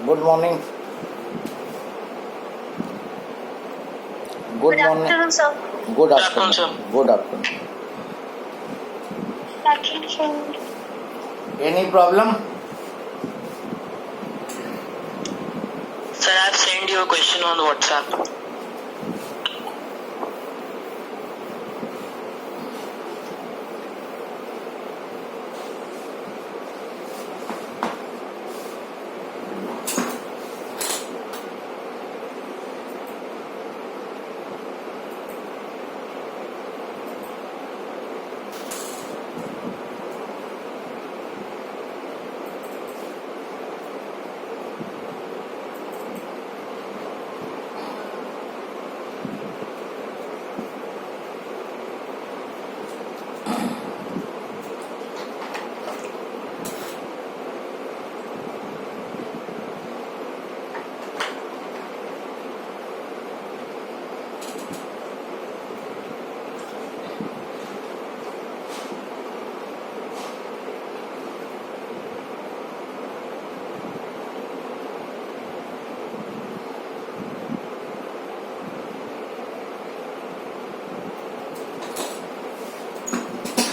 Good morning. Good morning. afternoon, sir. Good afternoon. Good afternoon. Afternoon. Any problem? Sir, I have sent you a question on WhatsApp.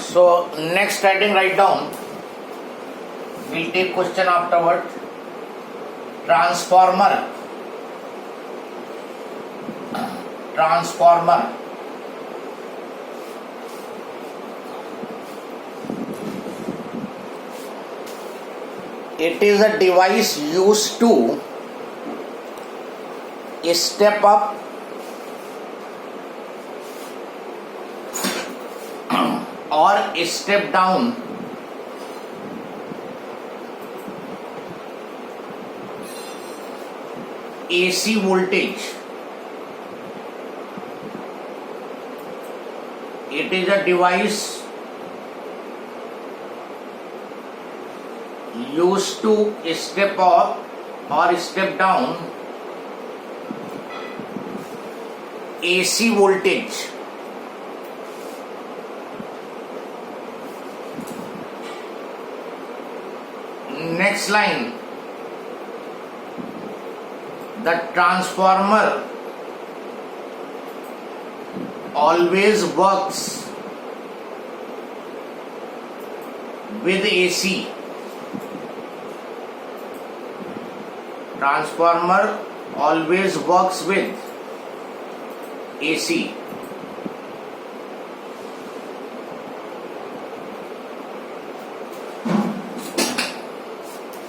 So next heading write down. We'll take question afterward. Transformer. Transformer. It is a device used to step up or step down AC voltage. It is a device used to step up or step down AC voltage. Next line, the transformer always works with AC. Transformer always works with AC.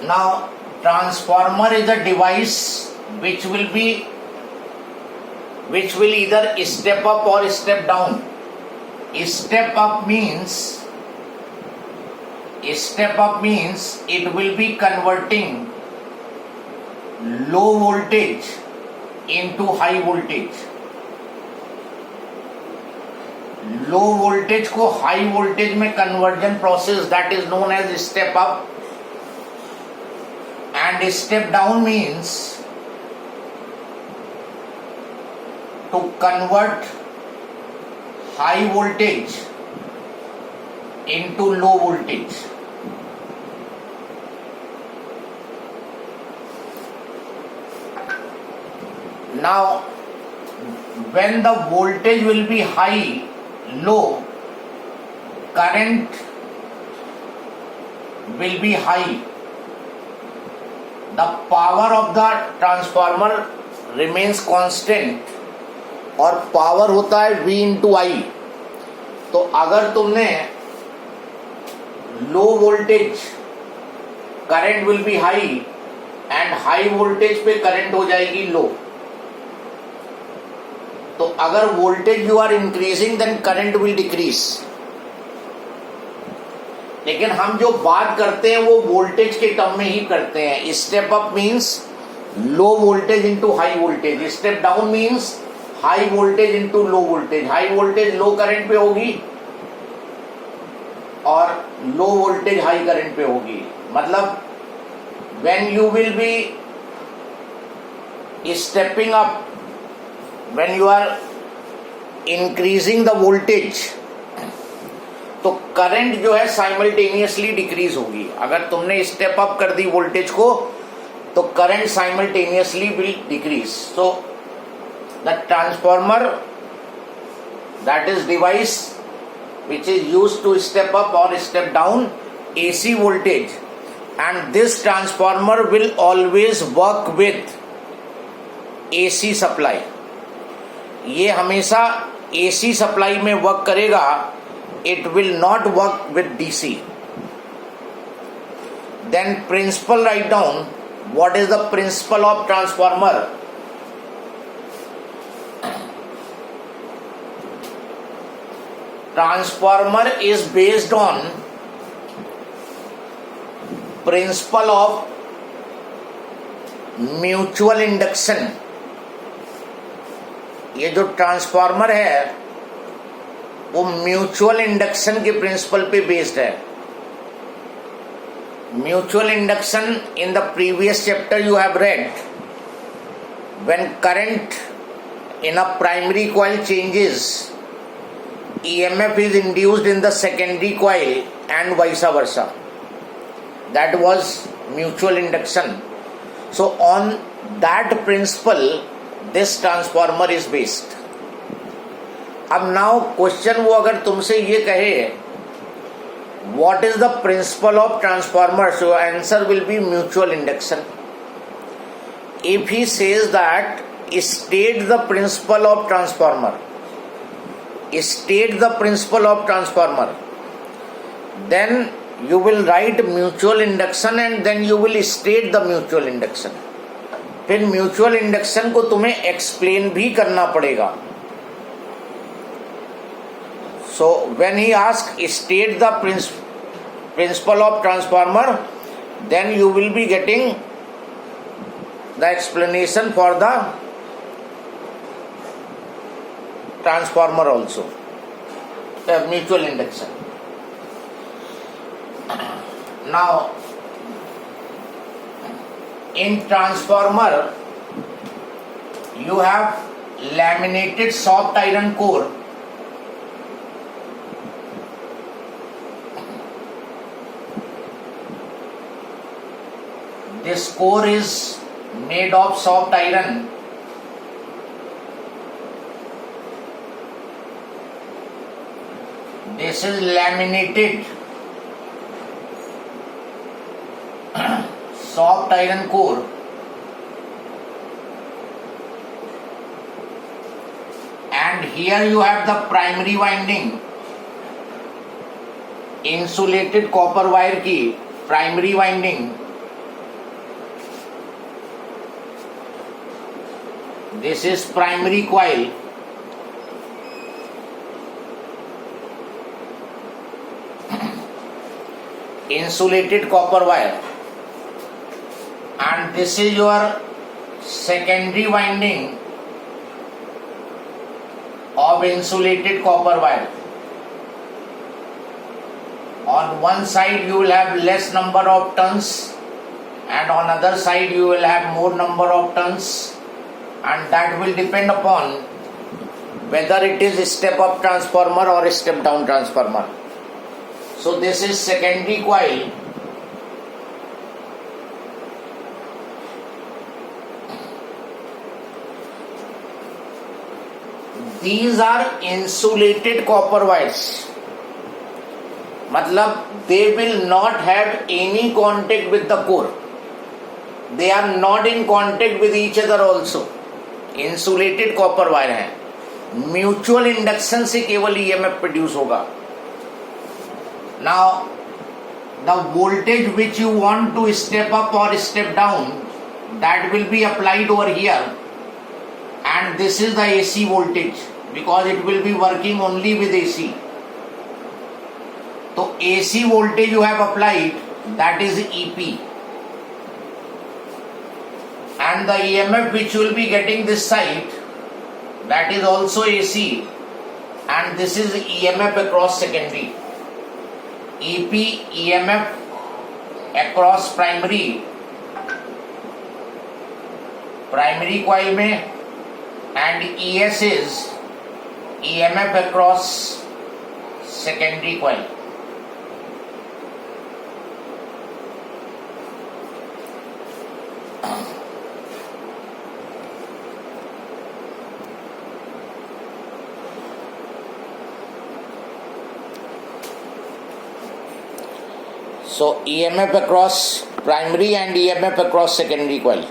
Now, transformer is a device which will either step up or step down. Step up means it will be converting low voltage into high voltage. Low voltage को high voltage में conversion process, that is known as step up. And step down means to convert high voltage into low voltage. Now, when the voltage will be high, low, current will be high. The power of the transformer remains constant और power होता है V into I. तो अगर तुमने low voltage current will be high and high voltage पे current हो जाएगी low. तो अगर voltage you are increasing then current will decrease. लेकिन हम जो बात करते हैं वो वोल्टेज के टर्म में ही करते हैं. Step up means low voltage into high voltage. Step down means high voltage into low voltage. High voltage low current पे होगी और लो वोल्टेज हाई करंट पे होगी. मतलब when you will be stepping up, when you are increasing the voltage, तो current जो है simultaneously decrease होगी. अगर तुमने स्टेप अप कर दी वोल्टेज को तो current simultaneously will decrease. So the transformer, that is device which is used to step up or step down AC voltage, and this transformer will always work with AC supply. ये हमेशा AC supply में work करेगा. It will not work with DC. Then principle, write down what is the principle of transformer. Transformer is based on principle of mutual induction. ये जो transformer है वो mutual induction के principal पे based है. Mutual induction in the previous chapter you have read. When current in a primary coil changes, EMF is induced in the secondary coil and vice versa. That was mutual induction. So on that principle this transformer is based. अब now question वो अगर तुमसे ये कहे what is the principle of transformer, so answer will be mutual induction. If he says that state the principle of transformer, state the principle of transformer, then you will write mutual induction and then you will state the mutual induction. फिर mutual induction को तुम्हें explain भी करना पड़ेगा. So when he ask state the principle of transformer, then you will be getting the explanation for the transformer also, mutual induction. Now in transformer you have laminated soft iron core. This core is made of soft iron. This is laminated soft iron core, and here you have the primary winding. Insulated copper wire की primary winding. This is primary coil. Insulated copper wire, and this is your secondary winding of insulated copper wire. On one side you will have less number of turns, and on other side you will have more number of turns, and that will depend upon whether it is a step up transformer or a step down transformer. So this is secondary coil. These are insulated copper wires. मतलब they will not have any contact with the core. They are not in contact with each other also. Insulated copper wire है. Mutual induction से केवल EMF produce होगा. Now the voltage which you want to step up or step down, that will be applied over here, and this is the AC voltage because it will be working only with AC. So AC voltage you have applied, that is EP, and the EMF which you will be getting this side, that is also AC, and this is EMF across secondary. EP EMF across primary coil में, and ES is EMF across secondary coil. So EMF across primary and EMF across secondary coil.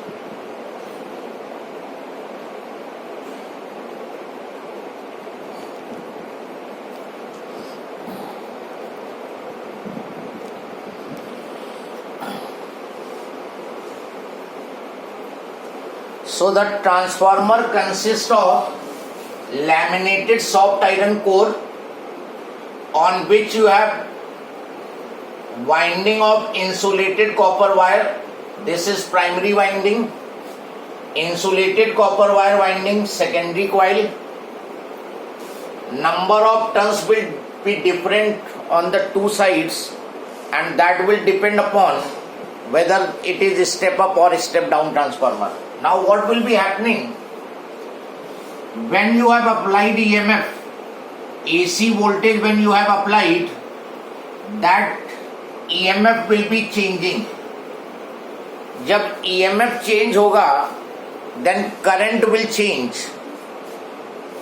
So the transformer consists of laminated soft iron core on which you have winding of insulated copper wire. This is primary winding. Insulated copper wire winding, secondary coil. Number of turns will be different on the two sides, and that will depend upon whether it is step up or step down transformer. Now what will be happening when you have applied EMF, AC voltage when you have applied, that EMF will be changing. जब EMF change होगा then current will change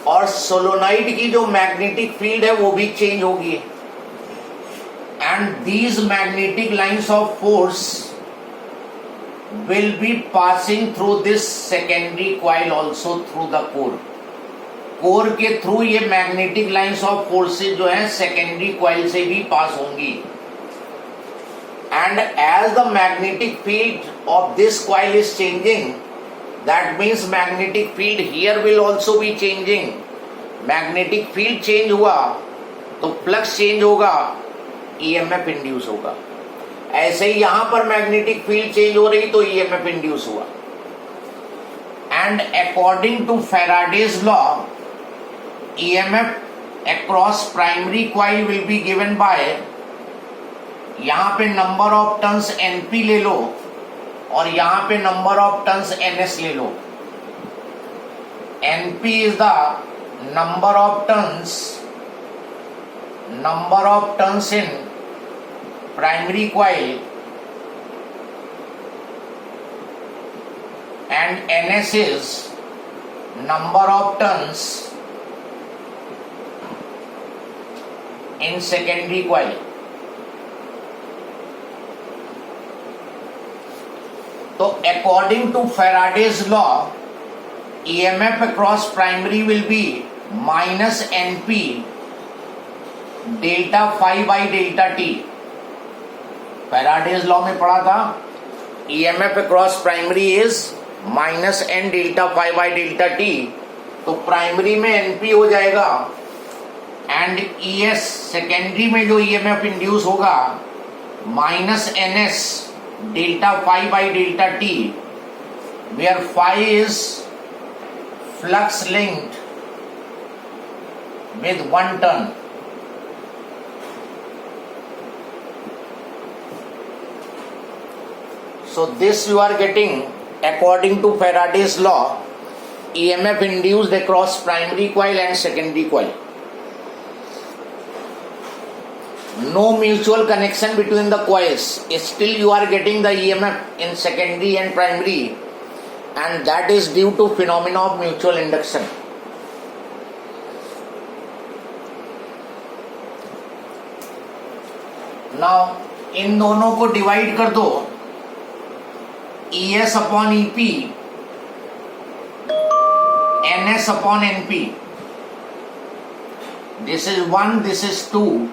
और solenoid की जो magnetic field है वो भी change होगी. And these magnetic lines of force will be passing through this secondary coil also through the core. Core के थ्रू ये मैग्नेटिक लाइंस ऑफ फोर्सेज जो है सेकेंडरी कॉइल से भी पास होंगी. And as the magnetic field of this coil is changing, that means magnetic field here will also be changing. Magnetic field change हुआ तो flux change होगा, EMF induce होगा. ऐसे ही यहां पर मैग्नेटिक फील्ड चेंज हो रही तो ईएमएफ इंड्यूस हुआ. And according to Faraday's law, EMF across primary coil will be given by, यहां पे नंबर ऑफ टर्न्स NP ले लो और यहां पे नंबर ऑफ टर्न्स NS ले लो. NP is the number of turns in primary coil and NS is number of turns in secondary coil. So according to Faraday's law, EMF across primary will be minus NP delta phi by delta T. Faraday's law में पढ़ा था EMF across primary is minus N delta phi by delta T. तो primary में NP हो जाएगा and ES secondary में जो EMF induce होगा minus NS delta phi by delta T, where phi is flux linked with one turn. So this you are getting according to Faraday's law, EMF induced across primary coil and secondary coil. No mutual connection between the coils. Still you are getting the EMF in secondary and primary, and that is due to phenomena of mutual induction. Now इन दोनों को divide कर दो, ES upon EP, NS upon NP. This is 1, this is 2,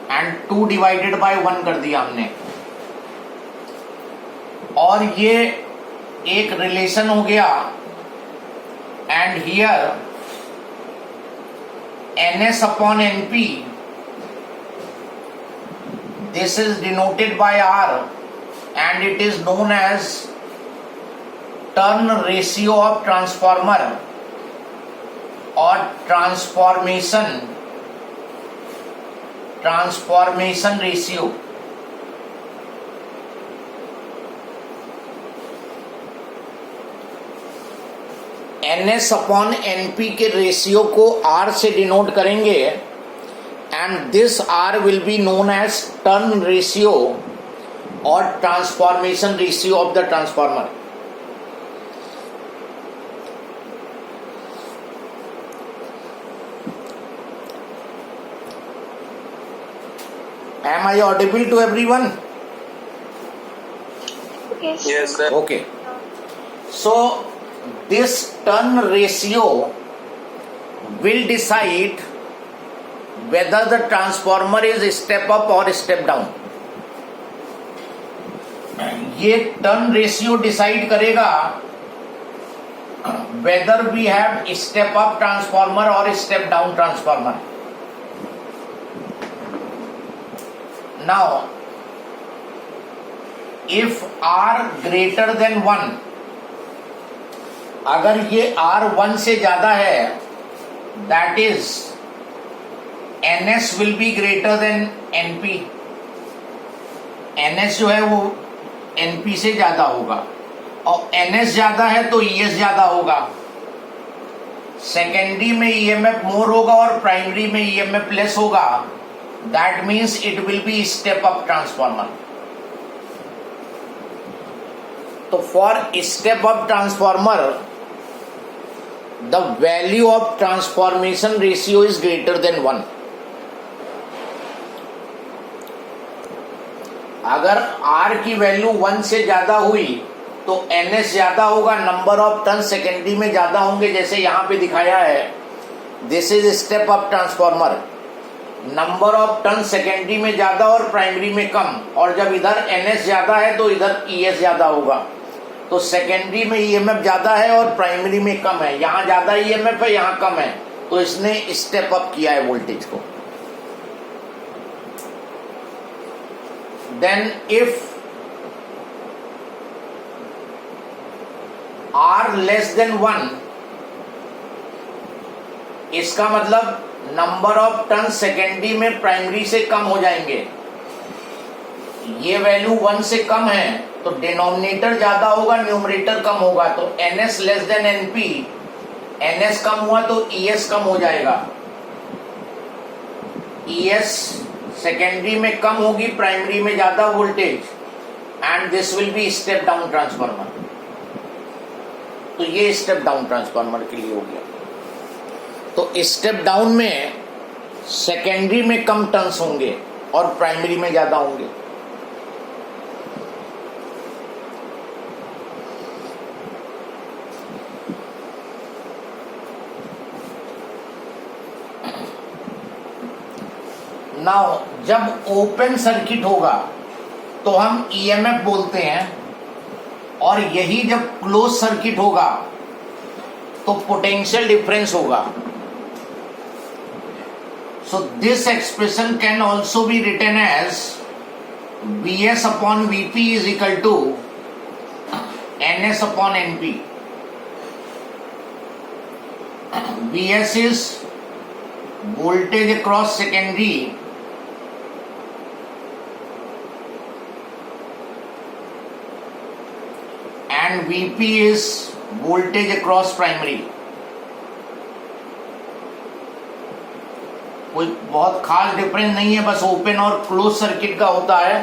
and 2 divided by 1 कर दिया हमने. और ये एक रिलेशन हो गया. And here NS upon NP, this is denoted by R and it is known as turn ratio of transformer or transformation ratio. NS upon NP के ratio को R से डिनोट करेंगे and this R will be known as turn ratio or transformation ratio of the transformer. Am I audible to everyone? Yes, sir. Okay. So this turn ratio will decide whether the transformer is step up or step down. ये turn ratio decide करेगा whether we have step up transformer or step down transformer. Now if R greater than 1, अगर ये R 1 से ज्यादा है, that is NS will be greater than NP. NS जो है वो NP से ज्यादा होगा, और NS ज्यादा है तो ES ज्यादा होगा. सेकेंडरी में EMF मोर होगा और प्राइमरी में EMF लेस होगा. That means it will be step up transformer. तो for step up transformer the value of transformation ratio is greater than 1. अगर R की वैल्यू 1 से ज्यादा हुई तो NS ज्यादा होगा, नंबर ऑफ टर्न सेकेंडरी में ज्यादा होंगे, जैसे यहां पे दिखाया है. This is step up transformer. Number of turn secondary में ज्यादा और प्राइमरी में कम, और जब इधर NS ज्यादा है तो इधर ES ज्यादा होगा. तो सेकेंडरी में EMF ज्यादा है और प्राइमरी में कम है. यहां ज्यादा EMF है, यहां कम है, तो इसने स्टेप अप किया है वोल्टेज को. Then if R less than 1, इसका मतलब नंबर ऑफ टर्न सेकेंडरी में प्राइमरी से कम हो जाएंगे. ये वैल्यू 1 से कम है तो डिनोमिनेटर ज्यादा होगा, न्यूमरेटर कम होगा. तो NS less than NP, NS कम हुआ तो ES कम हो जाएगा. ES सेकेंडरी में कम होगी, प्राइमरी में ज्यादा voltage, and this will be step down transformer. तो ये स्टेप डाउन ट्रांसफॉर्मर के लिए हो गया. तो स्टेप डाउन में सेकेंडरी में कम टर्न्स होंगे और प्राइमरी में ज्यादा होंगे. नाउ जब ओपन सर्किट होगा तो हम EMF बोलते हैं, और यही जब क्लोज सर्किट होगा तो पोटेंशियल डिफरेंस होगा. So this expression can also be written as Vs upon Vp is equal to Ns upon Np. Vs is voltage across secondary and Vp is voltage across primary. कोई बहुत खास difference नहीं है, बस open और close circuit का होता है.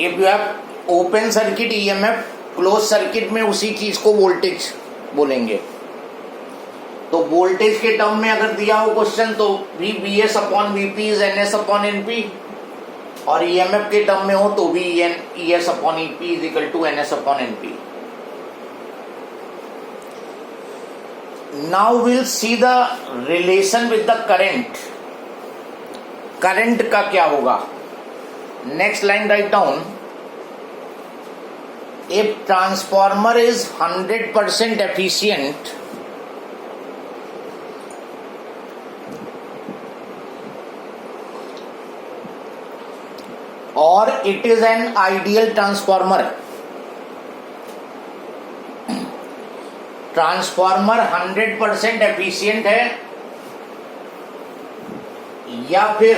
If you have open circuit EMF, close circuit में उसी चीज को वोल्टेज बोलेंगे. तो वोल्टेज के टर्म में अगर दिया हो क्वेश्चन तो भी Vs upon Vp is Ns upon Np, और EMF के टर्म में हो तो भी ES upon EP is equal to Ns upon Np. Now we'll see the relation with the current. Current का क्या होगा? Next line write down. If transformer is 100% efficient, और it is an ideal transformer. Transformer 100% efficient है या फिर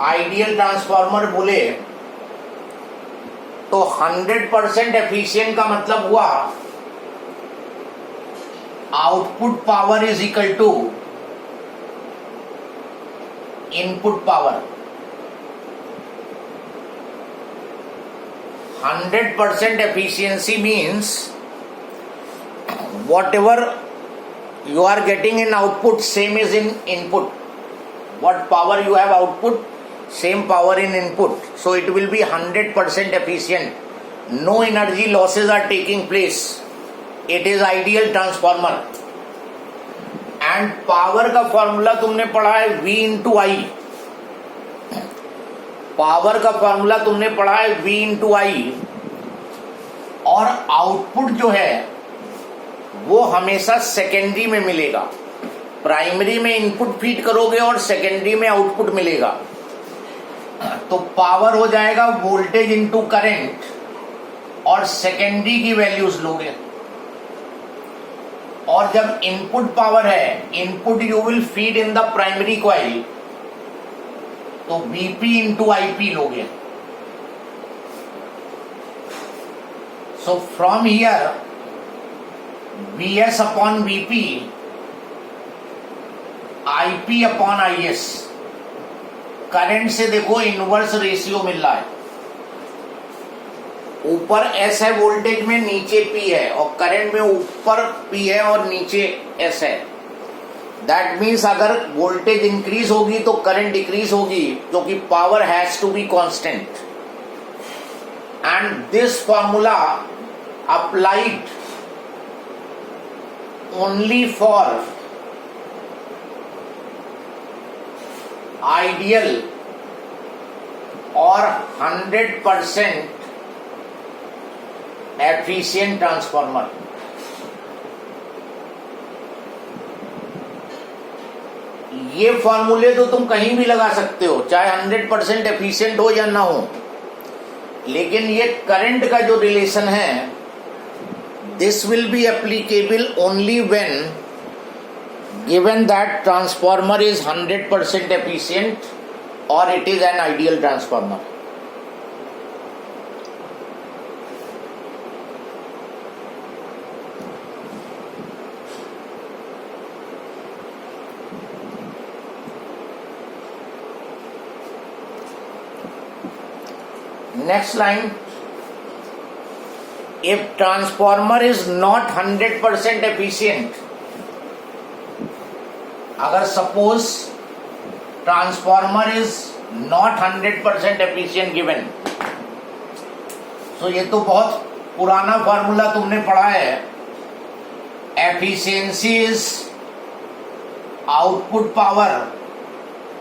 ideal transformer बोले तो 100% efficient का मतलब हुआ output power is equal to input power. 100% efficiency means whatever you are getting in output, same is in input. What power you have output, same power in input, so it will be 100% efficient. No energy losses are taking place. It is ideal transformer. And power का formula तुमने पढ़ा है V into I. Power का formula तुमने पढ़ा है V into I. और output जो है वो हमेशा सेकेंडरी में मिलेगा. प्राइमरी में इनपुट फीड करोगे और सेकेंडरी में आउटपुट मिलेगा. तो पावर हो जाएगा वोल्टेज इनटू करंट और सेकेंडरी की वैल्यूज लोगे. और जब इनपुट पावर है, input you will feed in the primary coil, तो Vp इंटू IP लोगे. So from here Vs upon Vp, IP upon IS. Current से देखो इनवर्स रेशियो मिल रहा है. ऊपर S है वोल्टेज में, नीचे P है, और करंट में ऊपर P है और नीचे S है. दैट मीन्स अगर वोल्टेज इंक्रीज होगी तो करंट डिक्रीज होगी, क्योंकि power has to be constant. And this formula applied only for ideal और 100% एफिशिएंट ट्रांसफॉर्मर. ये फॉर्मूले तो तुम कहीं भी लगा सकते हो, चाहे 100% एफिशिएंट हो या ना हो. लेकिन ये करंट का जो रिलेशन है, this will be applicable only when given that transformer is 100% efficient or it is an ideal transformer. Next line, if transformer is not 100% efficient, अगर suppose transformer is not 100% efficient given, तो ये तो बहुत पुराना formula तुमने पढ़ा है. Efficiency is output power